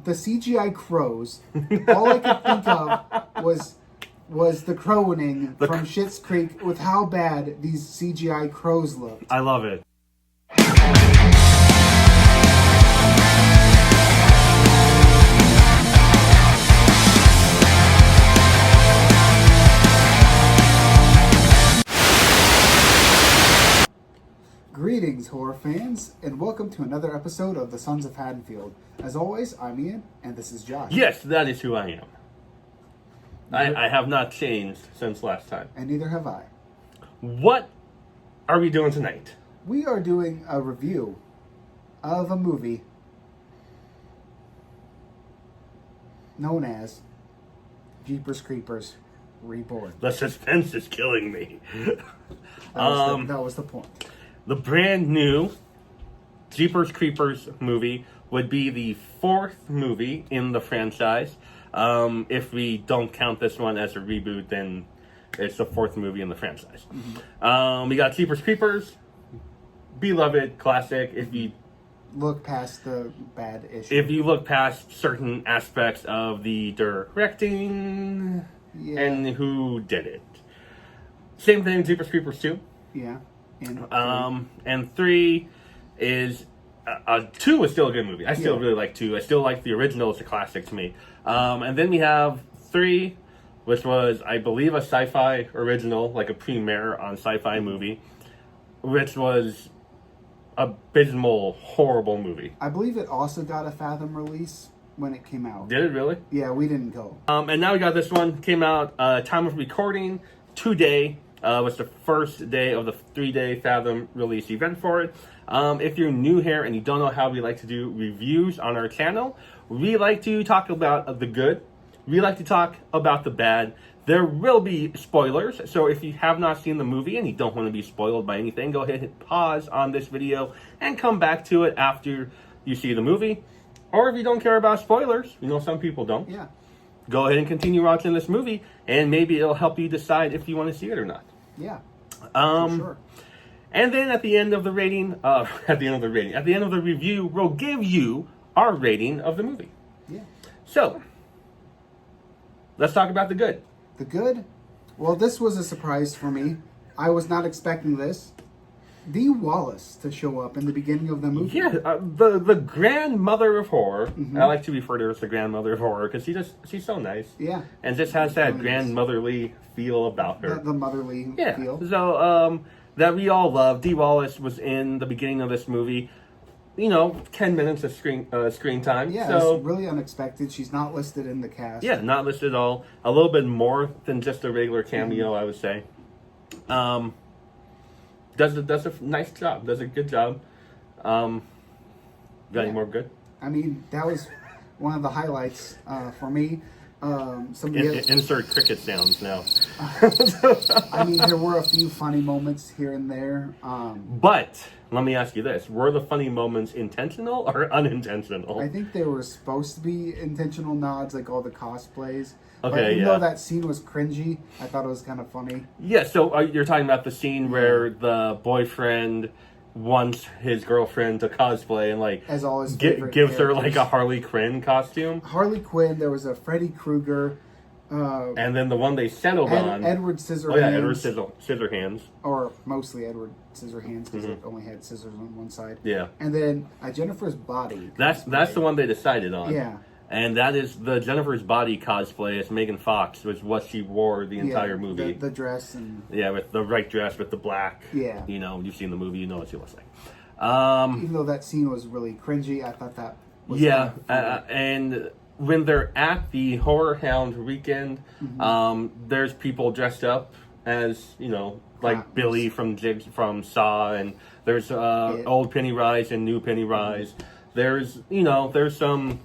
the CGI crows. All I could think of was the crowing from Schitt's Creek with how bad these CGI crows looked. I love it. Greetings, horror fans, and welcome to another episode of The Sons of Haddonfield. As always, I'm Ian, and this is Josh. Yes, that is who I am. I have not changed since last time. And neither have I. What are we doing tonight? We are doing a review of a movie known as Jeepers Creepers Reborn. The suspense is killing me. That was the point. The brand new Jeepers Creepers movie would be the fourth movie in the franchise. If we don't count this one as a reboot, then it's the fourth movie in the franchise. Mm-hmm. We got Jeepers Creepers, beloved classic. If you look past the bad issue, if you look past certain aspects of the directing and who did it, same thing. Jeepers Creepers 2. Yeah. And 3 is 2 is still a good movie. I still really like 2. I still like the original. It's a classic to me. And then we have 3, which was, I believe, a sci-fi original, like a premiere on sci-fi movie, which was abysmal, horrible movie. I believe it also got a Fathom release when it came out. Did it really? Yeah, we didn't go. And now we got this one. Came out time of recording today. Was the first day of the 3-day Fathom release event for it. If you're new here and you don't know how we like to do reviews on our channel, we like to talk about the good. We like to talk about the bad. There will be spoilers, so if you have not seen the movie and you don't want to be spoiled by anything, go ahead and hit pause on this video and come back to it after you see the movie. Or if you don't care about spoilers, you know some people don't. Yeah. Go ahead and continue watching this movie, and maybe it'll help you decide if you want to see it or not. Yeah, for sure. And then at the end of the rating, at the end of the review, we'll give you our rating of the movie. Yeah. So, let's talk about the good. The good? Well, this was a surprise for me. I was not expecting this. Dee Wallace to show up in the beginning of the movie. Yeah, the grandmother of horror. Mm-hmm. I like to refer to her as the grandmother of horror because she's so nice. Yeah. And just has that grandmotherly feel about her. The motherly feel. So, that we all love. Dee Wallace was in the beginning of this movie. 10 minutes of screen time. Yeah, so, it's really unexpected. She's not listed in the cast. Yeah, not listed at all. A little bit more than just a regular cameo, I would say. Does a nice job. Does a good job. Got any more good? I mean, that was one of the highlights for me. Insert cricket sounds now. I mean, there were a few funny moments here and there. But let me ask you this: were the funny moments intentional or unintentional? I think they were supposed to be intentional nods, like all the cosplays. Okay, but even though that scene was cringy, I thought it was kind of funny. Yeah, so you're talking about the scene where the boyfriend wants his girlfriend to cosplay and as all his gives her like a Harley Quinn costume. Harley Quinn. There was a Freddy Krueger. And then the one they settled on, Edward Scissorhands. Oh yeah, Edward Scissorhands. Or mostly Edward Scissorhands because it only had scissors on one side. Yeah. And then Jennifer's Body. That's the one they decided on. Yeah. And that is the Jennifer's Body cosplay as Megan Fox, was what she wore the entire movie. The dress and... Yeah, with the right dress, with the black. Yeah. You've seen the movie, you know what she looks like. Even though that scene was really cringy, I thought that was... Yeah, and when they're at the Horror Hound weekend, there's people dressed up as, like Billy from Saw, and there's old Pennywise and new Pennywise. There's some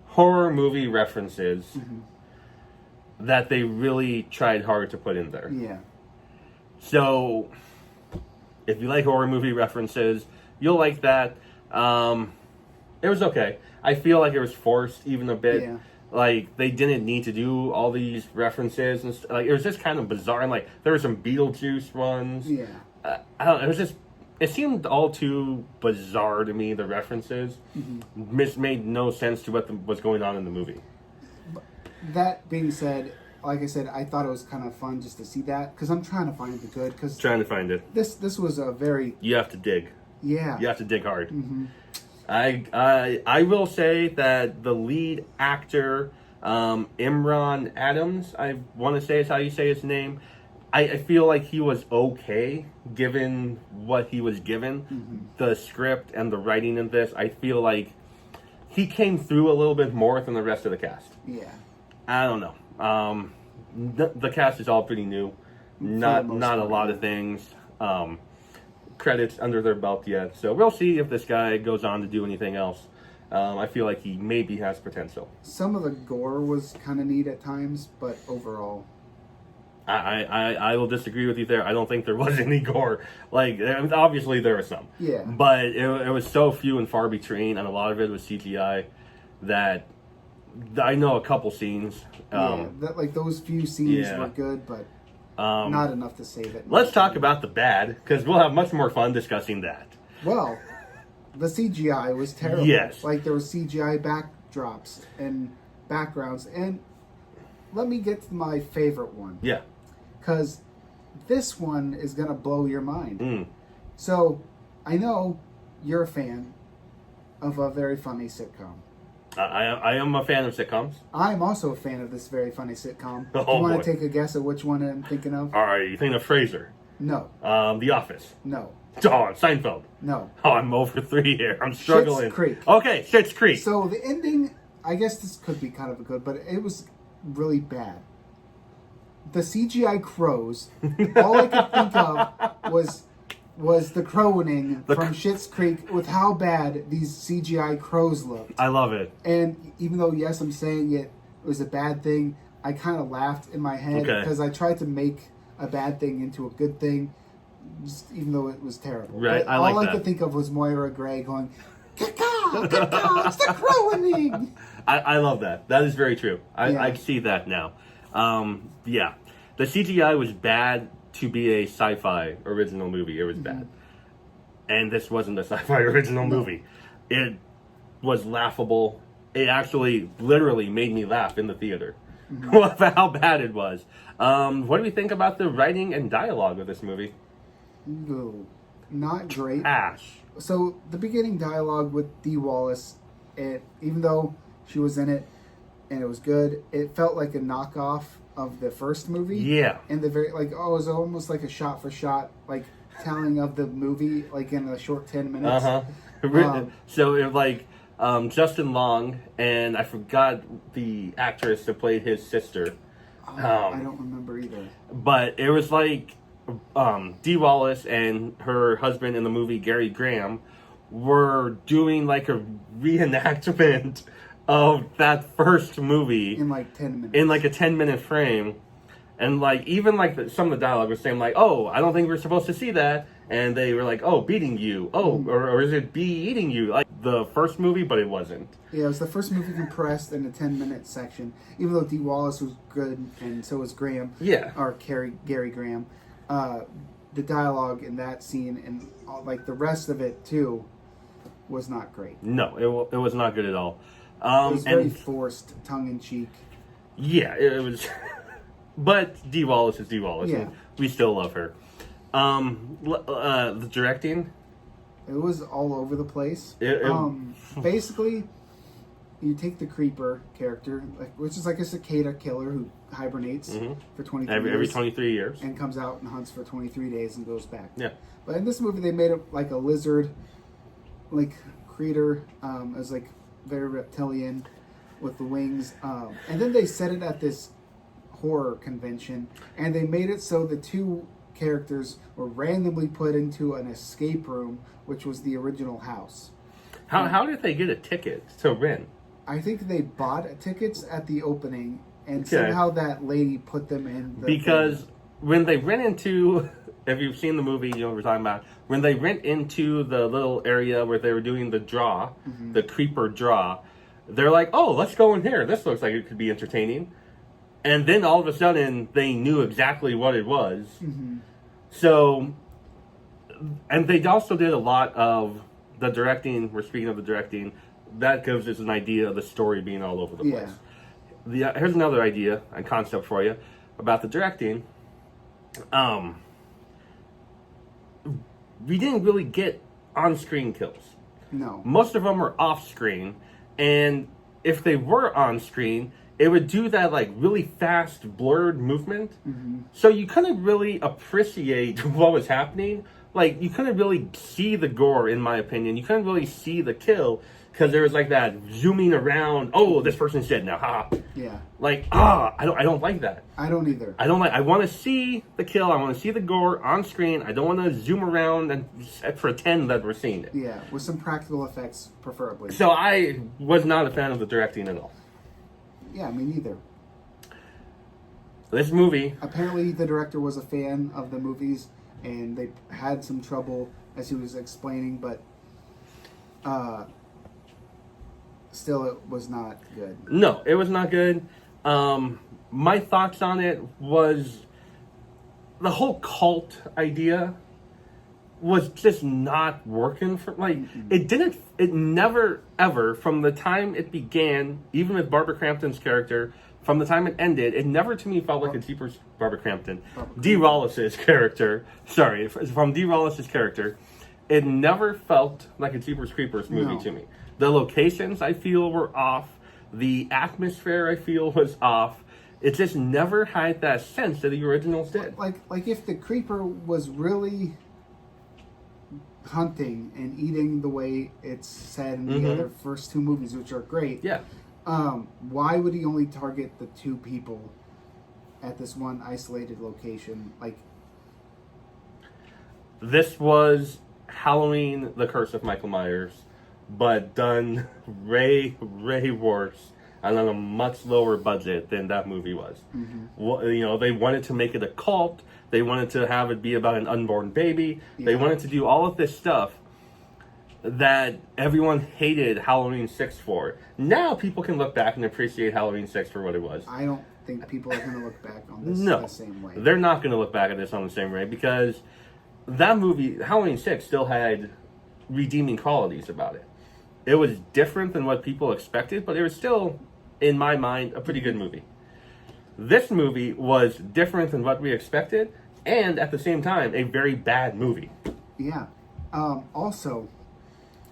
horror movie references that they really tried hard to put in there. Yeah. So, if you like horror movie references, you'll like that. It was okay. I feel like it was forced even a bit. Yeah. Like, they didn't need to do all these references. And it was just kind of bizarre. And, there were some Beetlejuice ones. Yeah. I don't know. it seemed all too bizarre to me. The references made no sense to what was going on in the movie. That being said, like I said, I thought it was kind of fun just to see that because I'm trying to find the good. Because Trying to find it. This was a very You have to dig. yeah. You have to dig hard. I will say that the lead actor, Imran Adams, I want to say is how you say his name. I feel like he was okay given what he was given, the script and the writing in this. I feel like he came through a little bit more than the rest of the cast. Yeah. I don't know. The cast is all pretty new. Not a lot of things. Credits under their belt yet. So we'll see if this guy goes on to do anything else. I feel like he maybe has potential. Some of the gore was kind of neat at times, but overall, I will disagree with you there. I don't think there was any gore. Like, obviously there was some. Yeah. But it was so few and far between, and a lot of it was CGI that I know a couple scenes. That those few scenes were good, but not enough to save it. Let's talk about the bad, because we'll have much more fun discussing that. Well, the CGI was terrible. Yes. Like, there was CGI backdrops and backgrounds. And let me get to my favorite one. Yeah. Because this one is going to blow your mind. So, I know you're a fan of a very funny sitcom. I am a fan of sitcoms. I'm also a fan of this very funny sitcom. Oh, Do you want boy. to take a guess at which one I'm thinking of? All right, you think of Frasier? No. The Office? No. Oh, Seinfeld? No. Oh, I'm over 3 here. I'm struggling. Schitt's Creek. Okay, Schitt's Creek. So the ending, I guess this could be kind of a good, but it was really bad. The CGI crows, all I could think of was the crowing from Schitt's Creek with how bad these CGI crows looked. I love it. And even though, yes, I'm saying it was a bad thing, I kind of laughed in my head because I tried to make a bad thing into a good thing, just, even though it was terrible. Right, But I like all I that. could think of was Moira Gray going, "Caw, caw, it's the crowing." I love that. That is very true. Yeah. I see that now. Yeah. The CGI was bad to be a sci-fi original movie. It was bad. And this wasn't a sci-fi original movie. It was laughable. It actually literally made me laugh in the theater. How bad it was. What do we think about the writing and dialogue of this movie? No, not great. Ash. So the beginning dialogue with Dee Wallace, even though she was in it and it was good, it felt like a knockoff of the first movie. Yeah. And the very it was almost like a shot for shot telling of the movie in a short 10 minutes. So it was Justin Long, and I forgot the actress that played his sister. I don't remember either. But it was Dee Wallace and her husband in the movie, Gary Graham, were doing a reenactment of that first movie In 10 minutes. in a 10-minute frame. And even some of the dialogue was saying oh, I don't think we're supposed to see that. And they were oh, beating you. Oh, or is it bee eating you? Like the first movie, but it wasn't. Yeah, it was the first movie compressed in a 10-minute section. Even though Dee Wallace was good, and so was Graham. Yeah. Or Gary Graham. The dialogue in that scene and the rest of it too was not great. No, it was not good at all. It was very forced, tongue-in-cheek. Yeah, it was. But Dee Wallace is Dee Wallace. Yeah. And we still love her. The directing. It was all over the place. It- Basically, you take the Creeper character, which is a cicada killer who hibernates for 23 every years 23 years. and comes out and hunts for 23 days and goes back. Yeah. But in this movie, they made it like a lizard, creature. It was very reptilian with the wings. And then they set it at this horror convention, and they made it so the two characters were randomly put into an escape room, which was the original house. How did they get a ticket to rent? I think they bought tickets at the opening, and somehow that lady put them in. Because when they went into, if you've seen the movie, you know what we're talking about. When they went into the little area where they were doing the draw, the Creeper draw, they're oh, let's go in here. This looks like it could be entertaining. And then all of a sudden, they knew exactly what it was. So And they also did a lot of the directing. We're speaking of the directing. That gives us an idea of the story being all over the place. Here's another idea and concept for you about the directing. We didn't really get on-screen kills. No. Most of them were off-screen, and if they were on-screen, it would do that like really fast, blurred movement. So you couldn't really appreciate what was happening. Like, you couldn't really see the gore, in my opinion. You couldn't really see the kill, because there was like that zooming around. Oh, this person's dead now. Ha. Yeah. Like, I don't like that. I don't either. I want to see the kill. I want to see the gore on screen. I don't want to zoom around and pretend that we're seeing it. Yeah, with some practical effects, preferably. So I was not a fan of the directing at all. Yeah, me neither. This movie... Apparently, the director was a fan of the movies, and they had some trouble, as he was explaining, but... still, it was not good. No, it was not good. My thoughts on it was the whole cult idea was just not working for it never ever, from the time it began, even with Barbara Crampton's character, from the time it ended, it never to me felt like a Jeepers Barbara Crampton. Dee Wallace's character. Sorry, from Dee Wallace's character, it never felt like a Jeepers Creepers movie to me. The locations, I feel, were off. The atmosphere, I feel, was off. It just never had that sense that the originals did. Like if the creeper was really hunting and eating the way it's said in the other first two movies, which are great. Yeah. Why would he only target the two people at this one isolated location? Like, this was Halloween: The Curse of Michael Myers, but done way worse and on a much lower budget than that movie was. Well, you know, they wanted to make it a cult. They wanted to have it be about an unborn baby. Yeah. They wanted to do all of this stuff that everyone hated Halloween 6 for. Now people can look back and appreciate Halloween 6 for what it was. I don't think people are going to look back on this the same way. They're not going to look back at this on the same way, because that movie, Halloween 6, still had redeeming qualities about it. It was different than what people expected, but it was still, in my mind, a pretty good movie. This movie was different than what we expected, and at the same time, a very bad movie. Yeah. Also,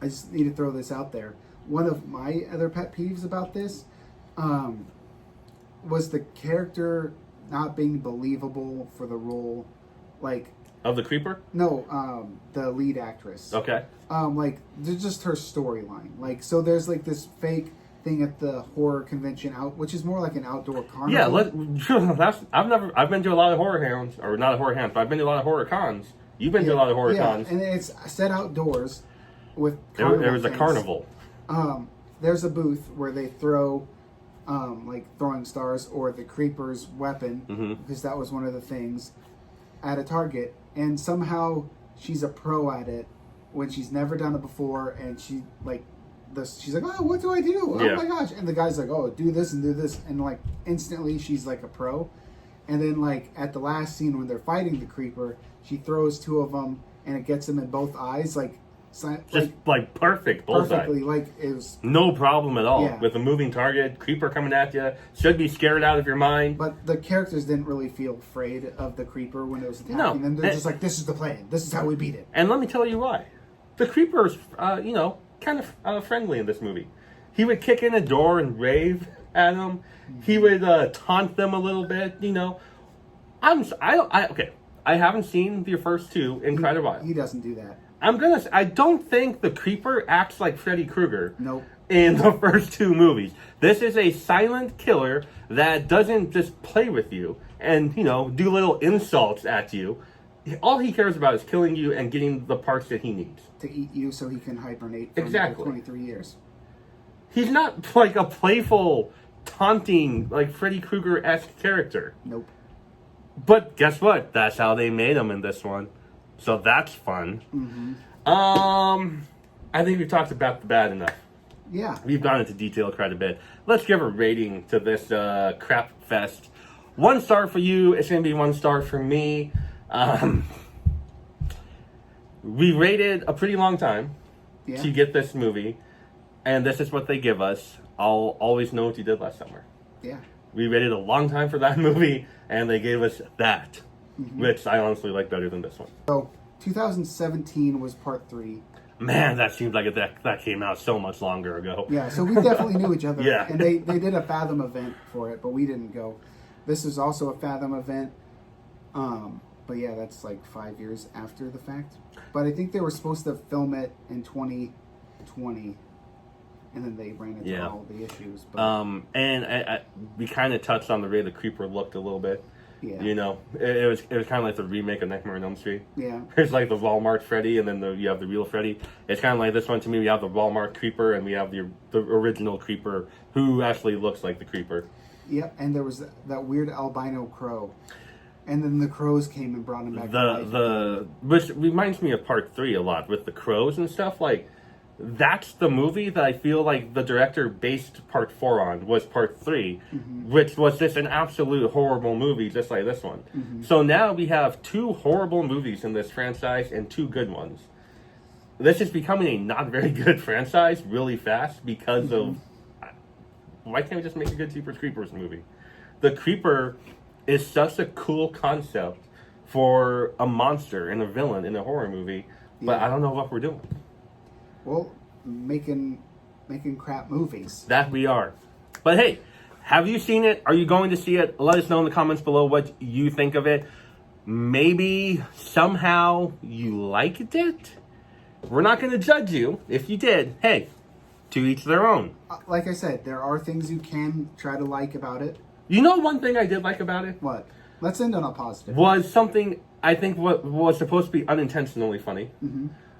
I just need to throw this out there. One of my other pet peeves about this was the character not being believable for the role. Like, of the creeper? No, the lead actress. Okay. Like, just her storyline. Like, so there's like this fake thing at the horror convention which is more like an outdoor carnival. Yeah, I've been to a lot of horror hounds, or not a horror hounds, but I've been to a lot of horror cons. You've been to a lot of horror cons. And it's set outdoors with there was a carnival. There's a booth where they throw like throwing stars or the creeper's weapon, because that was one of the things at a Target, and somehow she's a pro at it when she's never done it before, and she's like, oh, what do I do? Oh my gosh. And the guy's like, oh, do this and do this, and like instantly she's like a pro. And then like at the last scene when they're fighting the creeper, she throws two of them and it gets them in both eyes, like perfect bullseye. Perfectly, like it was no problem at all with a moving target, creeper coming at you. Should be scared out of your mind. But the characters didn't really feel afraid of the creeper when it was attacking them. They're just like, this is the plan. This is how we beat it. And let me tell you why. The creeper is, kind of friendly in this movie. He would kick in a door and rave at them. He would taunt them a little bit. I haven't seen the first two in quite a while. He doesn't do that. I don't think the creeper acts like Freddy Krueger. Nope. In the first two movies. This is a silent killer that doesn't just play with you and, do little insults at you. All he cares about is killing you and getting the parts that he needs. To eat you so he can hibernate for 23 years. He's not like a playful, taunting, like Freddy Krueger-esque character. Nope. But guess what? That's how they made him in this one. So that's fun. I think we've talked about the bad enough. Yeah. We've gone into detail quite a bit. Let's give a rating to this crap fest. 1 star for you. It's going to be 1 star for me. We waited a pretty long time Yeah. to get this movie, and this is what they give us. I'll always know what you did last summer. Yeah. We waited a long time for that movie, and they gave us that, which I honestly like better than this one. So 2017 was part 3. Man, that seems like that came out so much longer ago. Yeah, so we definitely knew each other. Yeah. And they did a Fathom event for it, but we didn't go. This is also a Fathom event. But yeah, that's like 5 years after the fact. But I think they were supposed to film it in 2020, and then they ran into all the issues. But, And we kind of touched on the way the Creeper looked a little bit. yeah. You know, it was kind of like the remake of Nightmare on Elm Street. Yeah. There's like the Walmart Freddy, and then you have the real Freddy. It's kind of like this one to me. We have the Walmart Creeper, and we have the original Creeper, who actually looks like the Creeper. Yeah, and there was that weird albino crow. And then the crows came and brought him back to life. Which reminds me of part 3 a lot, with the crows and stuff. Like, that's the movie that I feel like the director based part 4 on, was part 3, which was just an absolute horrible movie, just like this one. So now we have 2 horrible movies in this franchise and 2 good ones. This is becoming a not very good franchise really fast because of... Why can't we just make a good Jeepers Creepers movie? The Creeper is such a cool concept for a monster and a villain in a horror movie, but I don't know what we're doing. Well, making crap movies. That we are. But hey, have you seen it? Are you going to see it? Let us know in the comments below what you think of it. Maybe somehow you liked it? We're not going to judge you. If you did, hey, to each their own. Like I said, there are things you can try to like about it. You know one thing I did like about it? What? Let's end on a positive. Was something I think what was supposed to be unintentionally funny.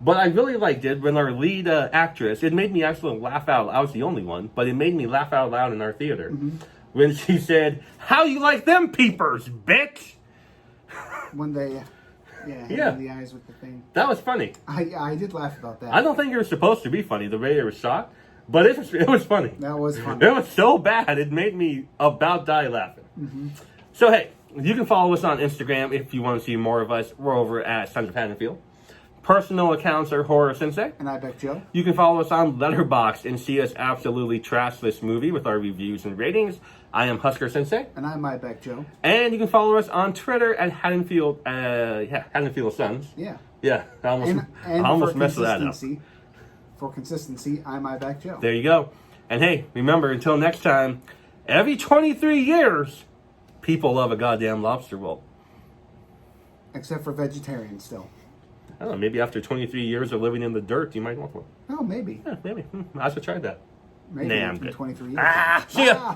But I really liked it when our lead actress, it made me actually laugh out. I was the only one, but it made me laugh out loud in our theater. When she said, "How you like them peepers, bitch?" When they, hit in the eyes with the thing. That was funny. I did laugh about that. I don't think it was supposed to be funny, the way it was shot, but it was funny. That was funny. It was so bad, it made me about die laughing. So hey, you can follow us on Instagram if you want to see more of us. We're over at Sons of Haddonfield. Personal accounts are Horror Sensei. And I Bet Joe. You can follow us on Letterboxd and see us absolutely trash this movie with our reviews and ratings. I am Husker Sensei. And I'm I Bet Joe. And you can follow us on Twitter at Haddonfield, Haddonfield Sons. Yeah. Yeah, I almost messed that up. For consistency, I'm I Bet Joe. There you go. And hey, remember, until next time, every 23 years, people love a goddamn lobster roll. Except for vegetarians still. I don't know, maybe after 23 years of living in the dirt, you might want one. Oh, maybe. Yeah, maybe. I should try that. Maybe nah, I'm after good. 23 years. See ya!